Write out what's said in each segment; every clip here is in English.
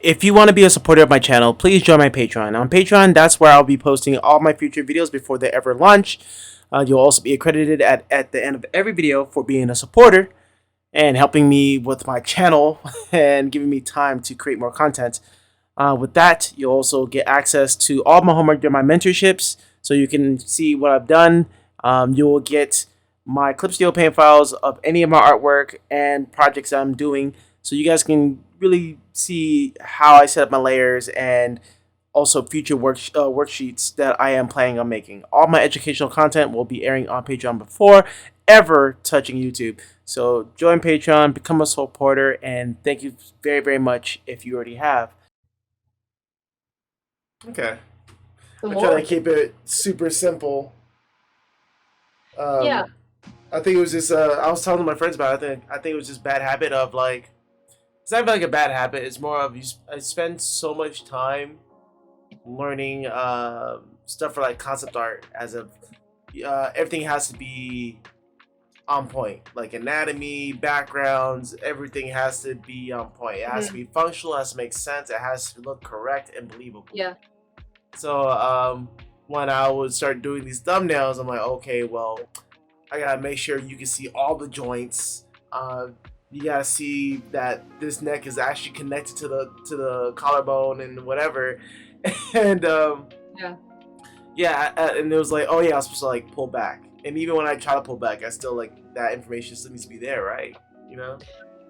If you want to be a supporter of my channel, please join my Patreon. On Patreon, that's where I'll be posting all my future videos before they ever launch. You'll also be accredited at the end of every video for being a supporter and helping me with my channel and giving me time to create more content. With that, you'll also get access to all my homework during my mentorships, so you can see what I've done. You will get my clip studio paint files of any of my artwork and projects that I'm doing, so you guys can really see how I set up my layers and also future worksheets that I am planning on making. All my educational content will be airing on Patreon before ever touching YouTube. So join Patreon, become a supporter, and thank you very, very much if you already have. Okay. The I'm trying more. to keep it super simple. Yeah. I think it was just I was telling my friends about it. I think it was just bad habit of like, it's not even like a bad habit. It's more of I spend so much time learning stuff for like concept art as of everything has to be on point, like anatomy, backgrounds, everything has to be on point. It has to be functional, it has to make sense, it has to look correct and believable. Yeah. So when I would start doing these thumbnails, I'm like, okay, well, I gotta make sure you can see all the joints. You gotta see that this neck is actually connected to the collarbone and whatever. And yeah, and it was like, oh yeah, I was supposed to like pull back. And even when I try to pull back, I still like that information still needs to be there, right? You know?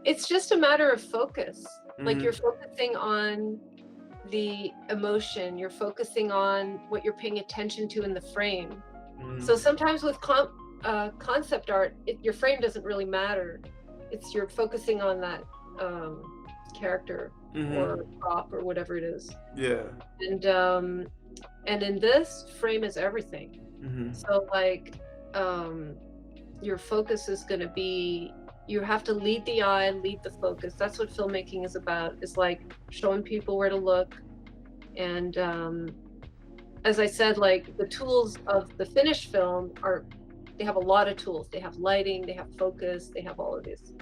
It's just a matter of focus. Like you're focusing on the emotion, you're focusing on what you're paying attention to in the frame. So sometimes with concept art, your frame doesn't really matter. It's you're focusing on that character or prop or whatever it is. Yeah. And in this, frame is everything. So like your focus is going to be, you have to lead the eye, lead the focus. That's what filmmaking is about. It's like showing people where to look. And as I said, like the tools of the finished film they have a lot of tools. They have lighting, they have focus, they have all of this.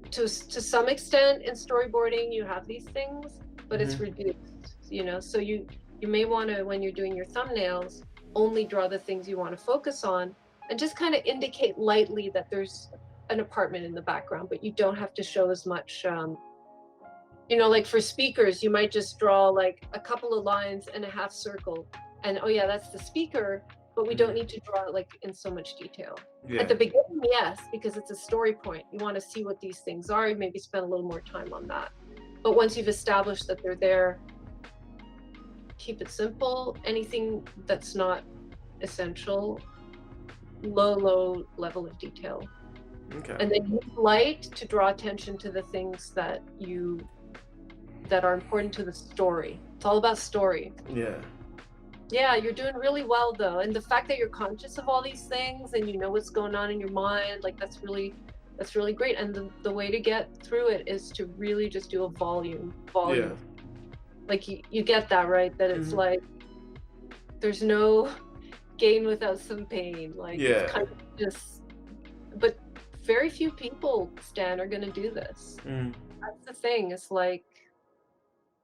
To some extent in storyboarding, you have these things, but it's reduced, you know? So you may want to, when you're doing your thumbnails, only draw the things you want to focus on and just kind of indicate lightly that there's an apartment in the background, but you don't have to show as much, you know, like for speakers, you might just draw like a couple of lines and a half circle and, oh yeah, that's the speaker, but we don't need to draw it like in so much detail. Yeah. At the beginning, yes, because it's a story point. You want to see what these things are, maybe spend a little more time on that. But once you've established that they're there, keep it simple. Anything that's not essential, low level of detail. Okay. And then use light to draw attention to the things that are important to the story. It's all about story. Yeah. Yeah, you're doing really well though. And the fact that you're conscious of all these things and you know what's going on in your mind, like that's really great. And the way to get through it is to really just do a volume. Yeah. Like you get that, right? That it's like there's no gain without some pain. Like it's kind of just, but very few people, Stan, are gonna do this. That's the thing. It's like,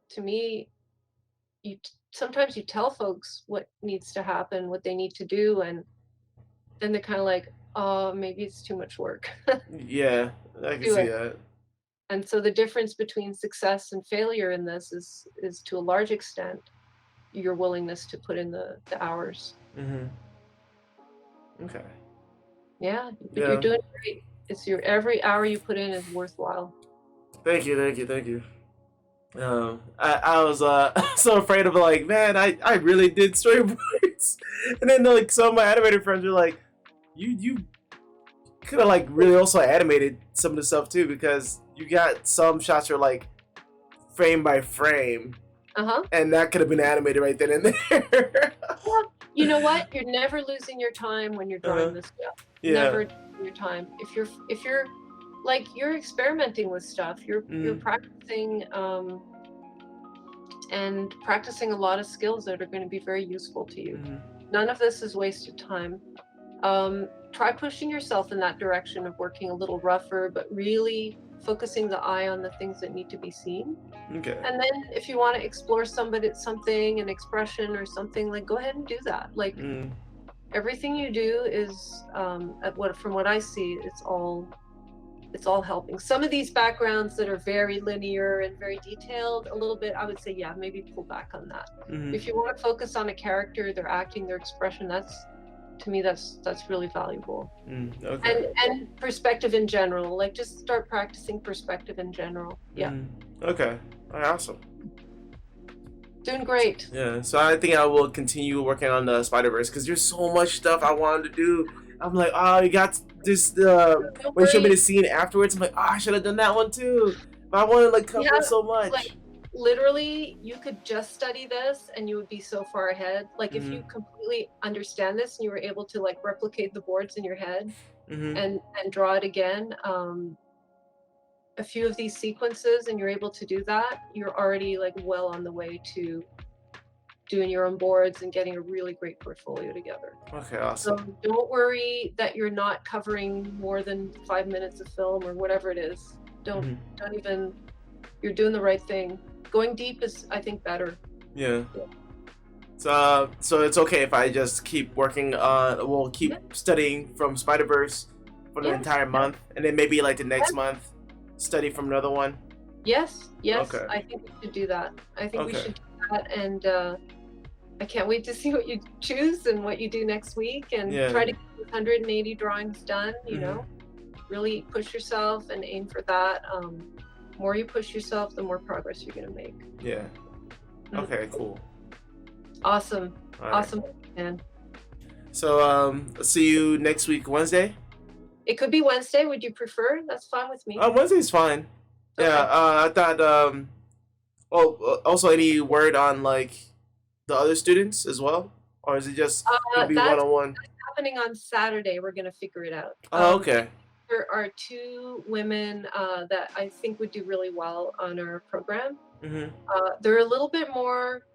to me, sometimes you tell folks what needs to happen, what they need to do, and then they're kind of like, oh, maybe it's too much work. Yeah, I can see that. And so the difference between success and failure in this is to a large extent your willingness to put in the hours. Okay. Yeah, but you're doing great. It's every hour you put in is worthwhile. Thank you. I was so afraid of like, man, I really did storyboards, and then like some of my animator friends were like, you could have like really also animated some of the stuff too, because you got some shots that are like frame by frame, and that could have been animated right then and there. Well, you know what? You're never losing your time when you're drawing this stuff. Yeah. Never losing your time. If you're like you're experimenting with stuff, you're practicing and practicing a lot of skills that are going to be very useful to you. None of this is wasted time. Try pushing yourself in that direction of working a little rougher, but really focusing the eye on the things that need to be seen. Okay. And then if you want to explore something, an expression or something, like, go ahead and do that. Like, everything you do is, from what I see, it's all helping. Some of these backgrounds that are very linear and very detailed, a little bit, I would say, yeah, maybe pull back on that. If you want to focus on a character, their acting, their expression, to me, that's really valuable. Okay. And perspective in general, like, just start practicing perspective in general. Yeah. Okay. All right, awesome. Doing great. Yeah. So I think I will continue working on the Spider-Verse because there's so much stuff I wanted to do. I'm like, oh, you got this. When you showed me the scene afterwards, I'm like, oh, I should have done that one too. But I want to like cover so much. Like, literally, you could just study this and you would be so far ahead. Like, if you completely understand this and you were able to like replicate the boards in your head and draw it again, a few of these sequences, and you're able to do that, you're already like well on the way to doing your own boards and getting a really great portfolio together. Okay, awesome. So don't worry that you're not covering more than 5 minutes of film or whatever it is. Don't even, you're doing the right thing. Going deep is, I think, better. Yeah. So it's okay if I just keep working keep studying from Spider-Verse for the entire month, and then maybe like the next month study from another one. Yes. Okay. I think we should do that. I think we should do that, and I can't wait to see what you choose and what you do next week, and try to get 180 drawings done. You know, really push yourself and aim for that. More you push yourself, the more progress you're gonna make. Yeah. Okay. Cool. Awesome. All awesome, right. man. So I'll see you next week, Wednesday. It could be Wednesday. Would you prefer? That's fine with me. Wednesday's fine. Okay. Yeah. I thought. Also, any word on like the other students as well, or is it just gonna be one-on-one? That's happening on Saturday. We're gonna figure it out. Oh, okay. There are 2 women that I think would do really well on our program. They're a little bit more,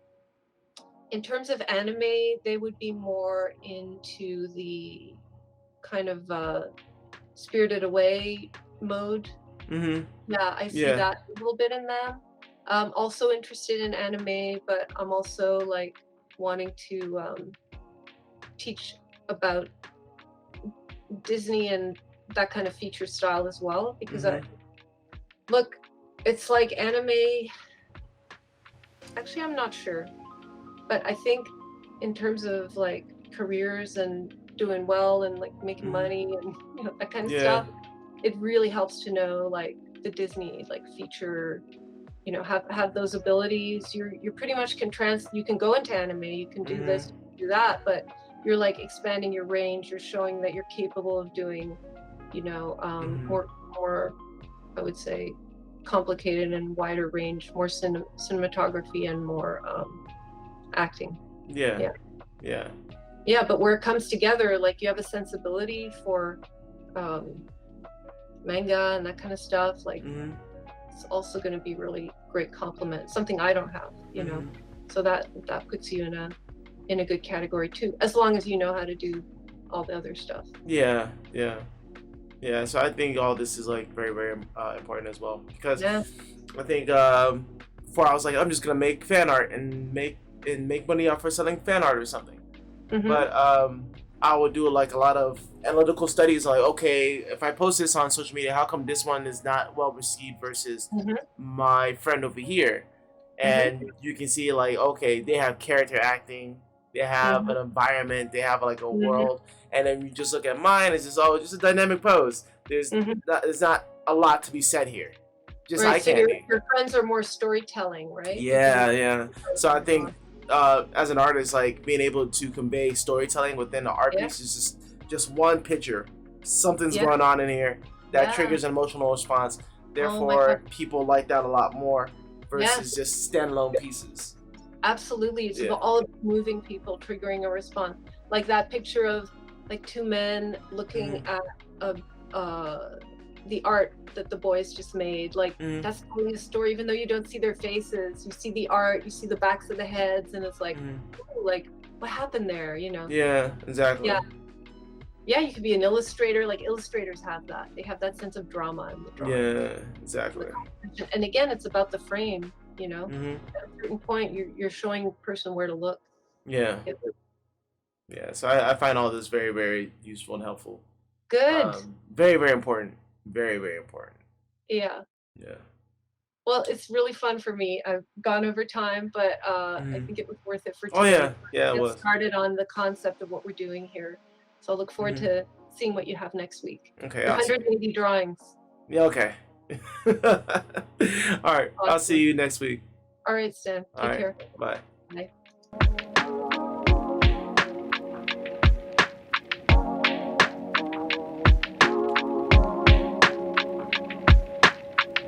in terms of anime, they would be more into the kind of Spirited Away mode. Yeah, I see that a little bit in them. Also interested in anime, but I'm also like wanting to teach about Disney and that kind of feature style as well, because it's like anime. Actually, I'm not sure, but I think in terms of like careers and doing well and like making money and that kind of stuff, it really helps to know like the Disney like feature, have those abilities. You're pretty much you can go into anime, you can do this, do that, but you're like expanding your range. You're showing that you're capable of doing more, I would say, complicated and wider range, more cinematography and more acting. Yeah, but where it comes together, like you have a sensibility for manga and that kind of stuff, like it's also going to be really great compliment, something I don't have, so that puts you in a good category too, as long as you know how to do all the other stuff. So I think all this is like very, very important as well, because I think before I was like, I'm just gonna make fan art and make money off for selling fan art or something. But I would do like a lot of analytical studies, like, okay, if I post this on social media, how come this one is not well received versus my friend over here? And you can see like, okay, they have character acting, they have an environment, they have like a world, and then you just look at mine, it's just a dynamic pose. There's not a lot to be said here. Just right, eye so candy. Your friends are more storytelling, right? Yeah. So I think as an artist, like being able to convey storytelling within the art piece is just one picture. Something's going on in here that triggers an emotional response. Therefore, people like that a lot more versus just standalone pieces. Absolutely. It's all about moving people, triggering a response. Like that picture of like 2 men looking at the art that the boys just made. Like that's telling a story, even though you don't see their faces. You see the art, you see the backs of the heads, and it's like, ooh, like what happened there? Yeah, exactly. Yeah, you could be an illustrator. Like illustrators have that. They have that sense of drama in the drawing. Yeah, exactly. And again, it's about the frame, you know. Hmm. At a certain point, you're showing the person where to look. Yeah. Yeah. So I find all this very, very useful and helpful. Good. Very, very important. Very, very important. Yeah. Yeah. Well, it's really fun for me. I've gone over time, but I Hmm. think it was worth it for Oh today. yeah. Yeah, it Get was. started on the concept of what we're doing here. So I look forward Hmm. to seeing what you have next week. Okay. Your Awesome. 180 drawings. Yeah. Okay. All right. I'll see Awesome. you next week. All right, Stan. All Take right. care. Bye. Bye.